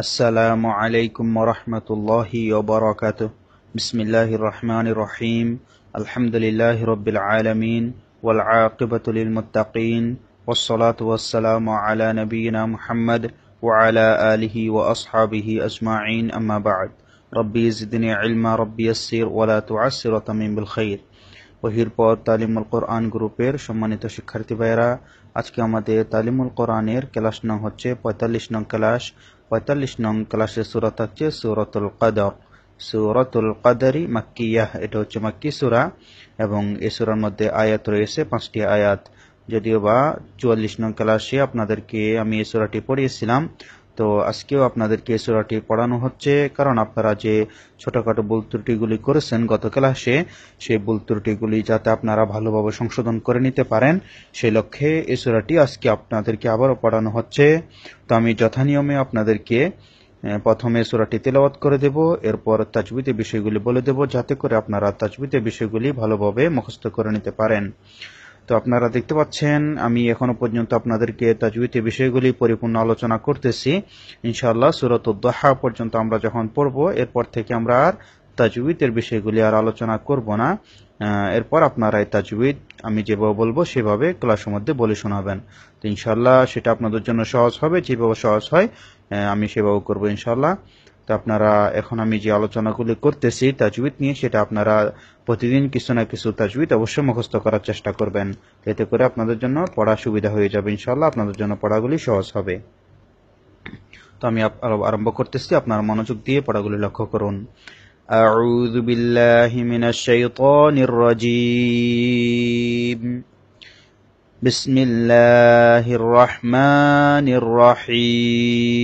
السلام عليكم ورحمة الله وبركاته. بسم الله الرحمن الرحيم. الحمد لله رب العالمين والعاقبة للمتقين والصلاة والسلام على نبينا محمد وعلى آله وأصحابه أجمعين. أما بعد. ربي زدني علما ربي يسر ولا تعسر وتمم بالخير. ওহির পর তালিমুল কোরআন গ্রুপের সম্মানিত শিক্ষার্থী ভাইরা, আজকে আমাদের তালিমুল কোরআনের ক্লাস নং হচ্ছে 45 নং ক্লাস। 45 নং ক্লাসের সূরা হচ্ছে সূরাতুল কদর। সূরাতুল কদরি মাক্কিয়াহ, এটা হচ্ছে মাক্কি সূরা এবং এই সূরার মধ্যে আয়াত রয়েছে 5টি আয়াত। যদিও বা 44 নং ক্লাসে আপনাদেরকে আমি এই সূরাটি পড়িয়েছিলাম, তো আজকেও আপনাদেরকে এই সূরাটি পড়ানো হচ্ছে, কারণ আপনারা যে ছোটখাটো ভুল ত্রুটিগুলি করেছেন গত ক্লাসে, সেই ভুল ত্রুটিগুলি যাতে আপনারা ভালোভাবে সংশোধন করে নিতে পারেন, সেই লক্ষ্যে এই সূরাটি আজকে আপনাদেরকে আবারও পড়ানো হচ্ছে। তো আমি যথানিয়মে আপনাদেরকে প্রথমে সূরাটি তেলাওয়াত করে দেব, এরপর তাজবিদের বিষয়গুলি বলে দেব, যাতে করে আপনারা তাজবিদের বিষয়গুলি ভালোভাবে মুখস্থ করে নিতে পারেন। তো আপনারা দেখতে পাচ্ছেন আমি এখনো পর্যন্ত আপনাদেরকে তাজবিদের বিষয়গুলি পরিপূর্ণ আলোচনা করতেছি। ইনশাআল্লাহ সূরাতুদ দুহা পর্যন্ত আমরা যখন পড়ব, এরপর থেকে আমরা আর তাজবিদের বিষয়গুলি আর আলোচনা করব না। এরপর আপনারা এই তাজবিদ আমি যেভাবে বলবো সেভাবে ক্লাসের মধ্যে বলে শোনাবেন। তো ইনশাআল্লাহ সেটা আপনাদের জন্য সহজ হবে, যেভাবে সহজ হয় আমি সেভাবে করবো ইনশাআল্লাহ। তো আপনারা এখন আমি যে আলোচনাগুলি করতেছি তাজবিদ নিয়ে, সেটা আপনারা প্রতিদিন কিছু না কিছু তাজবিদ অবশ্যই মুখস্থ করার চেষ্টা করবেন, এতে করে আপনাদের জন্য পড়া সুবিধা হয়ে যাবে ইনশাআল্লাহ, আপনাদের জন্য পড়াগুলি সহজ হবে। তো আমি আরম্ভ করতেছি, আপনারা মনোযোগ দিয়ে পড়াগুলি লক্ষ্য করুন। أعوذ بالله من الشيطان الرجيم. بسم الله الرحمن الرحيم.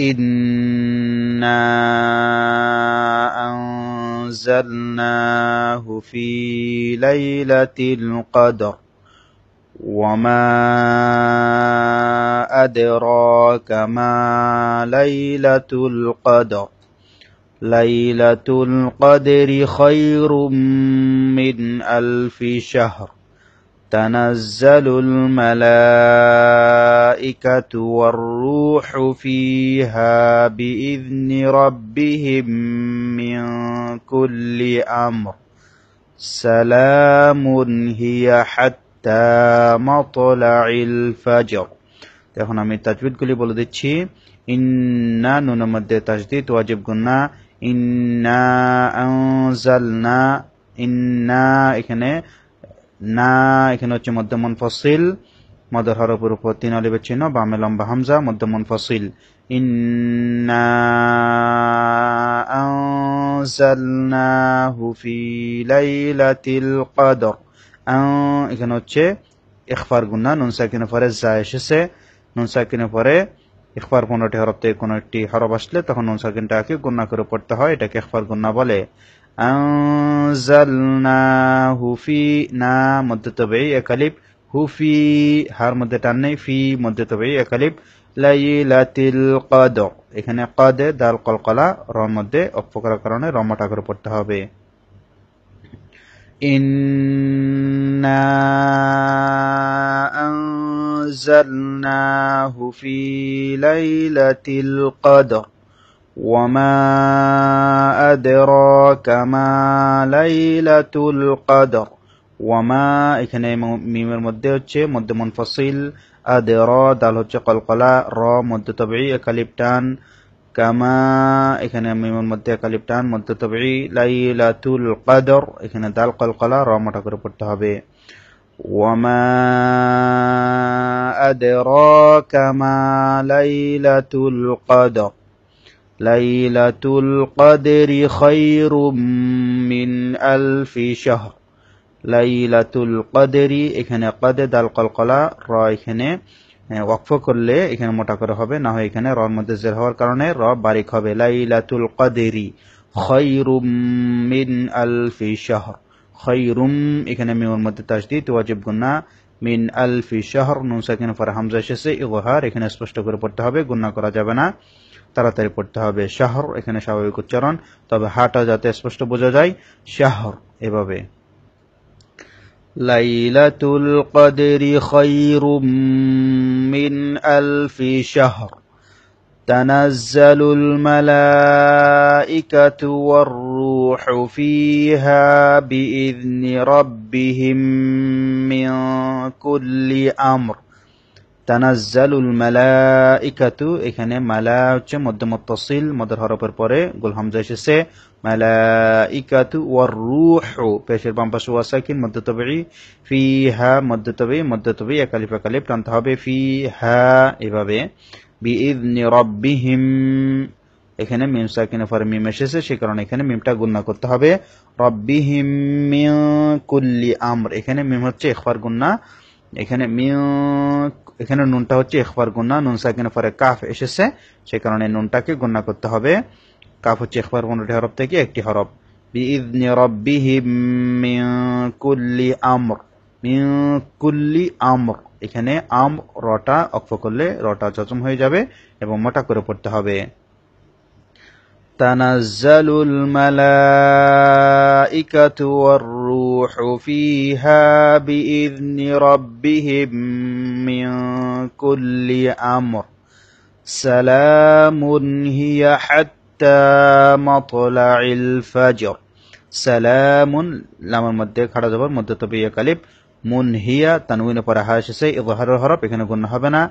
إنا أنزلناه في ليلة القدر وما أدراك ما ليلة القدر. ليلة القدر خير من 1000 شهر. تنزل الملائكة والروح فيها بإذن ربهم من كل أمر. سلام هي حتى مطلع الفجر. এখন আমি তাজবিদগুলি বলে দিচ্ছি। ইন্না, নুনের মধ্যে তাজদীদ ওয়াজিব গুন্না। ইন্না আনজালনা, ইন্না এখানে না, এখানে হচ্ছে মধ্য মুনফাসিল, মদের হরফের উপর 3 আলিফের চিহ্ন, বামে লম্বা হামজা, মধ্য মুনফাসিল। ইন্না আনজালনাহু ফি লাইলাতিল কদর। এখানে হচ্ছে ইখফার গুন্না, নুন সাকিনের পরে যা এসেছে, নুন সাকিনের পরে ইখফার 15টি হরফ থেকে কোনো একটি হরফ আসলে তখন নুন সাকিনটাকে গুন্না করে পড়তে হয়, এটাকে ইখফার গুন্না বলে। আনজালনাহু ফি, না মধ্যে তবে একালিফ, হুফি হার মধ্যে টান নেই, ফি মধ্যে তবে একালিফ, লাইলাতিল কদর, এখানে কদে দাল কলকলা র মধ্যে অক্ষ করার কারণে রমাটা করে পড়তে হবে। ইন্না আনজালনাহু ফি লাইলাতিল কদর ওয়ামা আদরাকা মা লাইলাতুল কদর। ওয়ামা এখানে মিমের মধ্যে হচ্ছে মধ্য মুনফাসিল, আদরা দাল হচ্ছে কলকলা, র মধ্য তবঈ একালিফ টান, কামা এখানে মিমের মধ্যে একালিফ টান মধ্য তবঈ, লাইলাতুল কদর এখানে দাল কলকলা, র মোটা করে পড়তে হবে। ওয়ামা আদরাকা মা লাইলাতুল কদর। লাইলাতুল কদরি খায়রুম মিন 1000 শাহর। লাইলাতুল কদরি এখানে কদে দাল কলকলা, র এখানে ওয়াকফ করলে এখানে মোটা করে হবে, না হয় এখানে র মধ্যে জের হওয়ার কারণে র বারিক হবে। লাইলাতুল কদরি খায়রুম মিন 1000 শাহর। খায়রুম এখানে মিমের মধ্যে তাসদীদ ওয়াজিব গুন্না, মিন 1000 শাহর নুন সাকিনের পরে হামজা এসেছে, ইজহার এখানে স্পষ্ট করে পড়তে হবে, গুন্না করা যাবে না, তাড়াতাড়ি পড়তে হবে। শাহর এখানে স্বাভাবিক উচ্চারণ, তবে হাটা যাতে স্পষ্ট বোঝা যায়, শাহর এভাবে। লাইলাতুল কদরি খায়রুম মিন আলফি শাহর تنزل الملائكة والروح فيها بإذن ربهم من كل أمر তানাজ্জালুল মালাইকাতু এখানে মালা হচ্ছে মধ্য মুত্তাসিল মদের হরফের পরে গোল হামজা এসেছে মালাইকাতু ওয়ার রূহু পেশের বাম পাশে ওয়া সাকিন মধ্য তাবিঈ ফিহা মধ্য তাবিঈ একালিফ একালিফ টানতে হবে ফিহা এভাবে বিইذনি রাব্বিহিম এখানে মিম সাকিনের পরে মিম এসেছে সেই কারণে এখানে মিমটা গুণনা করতে হবে রাব্বিহিম মিন কুল্লি আমর এখানে মিম হচ্ছে ইখফার গুণনা এখানে নুনটা হচ্ছে ইখফার গুণনা নুন সাকিনের পরে কাফ এসেছে সেই কারণে নুনটাকে গুণনা করতে হবে কাফ হচ্ছে ইখফার 15টি হরফ থেকে একটি হরফ বিইذনি রাব্বিহিম মিন কুল্লি আমর এখানে রটা অক্ফ করলে রটা জজম হয়ে যাবে এবং মোটা করে পড়তে হবে তানাজ্জালুল মালাইকাতু ওয়ার রূহু ফিহা বিইذনি রাব্বিহিম মিন কুল্লি আমর সালামুন হিয়া হাত্তা মাতলাইল ফাজর সালামুন লামের মধ্যে খাড়া জবর মধ্য তাবিঈ কালিফ মুনহিয়া তানউইনের পরে হা এসেছে ইযহারের হরফ এখানে গুণনা হবে না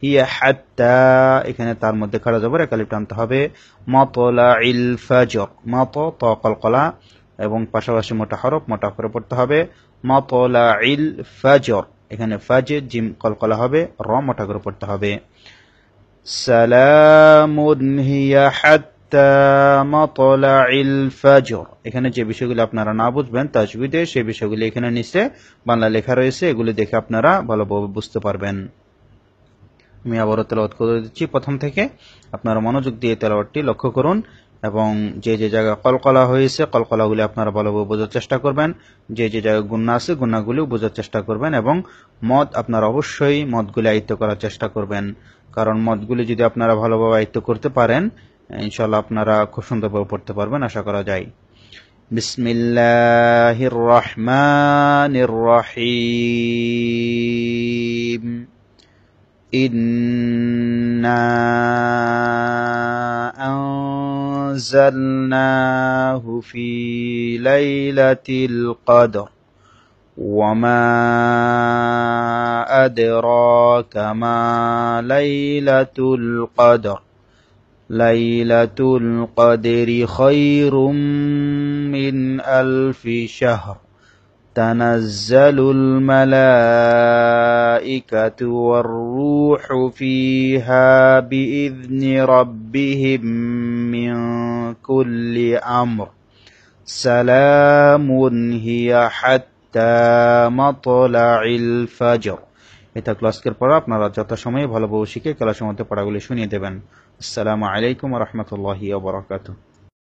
হিয়া হাত্তা এখানে তার মধ্যে খাড়া জবর কালিফ টানতে হবে মাতলাইল ফাজর মাত তা কলকলা এবং পাশাপাশি মোটা হরফ মোটা করে পড়তে হবে মাতলাইল ফাজর এখানে ফাজে জিম কলকলা হবে র মোটা করে পড়তে হবে সালামুন হিয়া হাত্তা মাতলাইল ফাজর এখানে যে বিষয়গুলো আপনারা না বুঝবেন তাজবিদে সেই বিষয়গুলো এখানে নিচে বাংলা লেখা রয়েছে এগুলো দেখে আপনারা ভালোভাবে বুঝতে পারবেন আমি আবারও তেলাওয়াত করে দিচ্ছি প্রথম থেকে আপনারা মনোযোগ দিয়ে তেলাওয়াতটি লক্ষ্য করুন এবং যে যে জায়গায় কলকলা হয়েছে কলকলাগুলি আপনারা ভালোভাবে বোঝার চেষ্টা করবেন যে যে জায়গায় গুণনা আছে গুণনাগুলিও বোঝার চেষ্টা করবেন এবং মদ আপনারা অবশ্যই মদগুলি আয়ত্ত করার চেষ্টা করবেন কারণ মদগুলি যদি আপনারা ভালোভাবে আয়ত্ত করতে পারেন ইনশাআল্লাহ আপনারা খুব সুন্দরভাবে পড়তে পারবেন আশা করা যায় বিসমিল্লাহির রহমানির রহিম ইন্না আনজালনাহু ফি লাইলাতিল কদর وما أدراك ما ليلة القدر ليلة القدر خير من ألف شهر تنزل الملائكة والروح فيها بإذن ربهم من كل أمر سلام هي حتى মাতলাইল ফাজর এটা ক্লাসের পর আপনারা যথাসময়ে ভালোভাবে শিখে ক্লাসের মধ্যে পড়াগুলি শুনিয়ে দেবেন আসসালামু আলাইকুম ওয়া রাহমাতুল্লাহি ওয়া বারাকাতুহু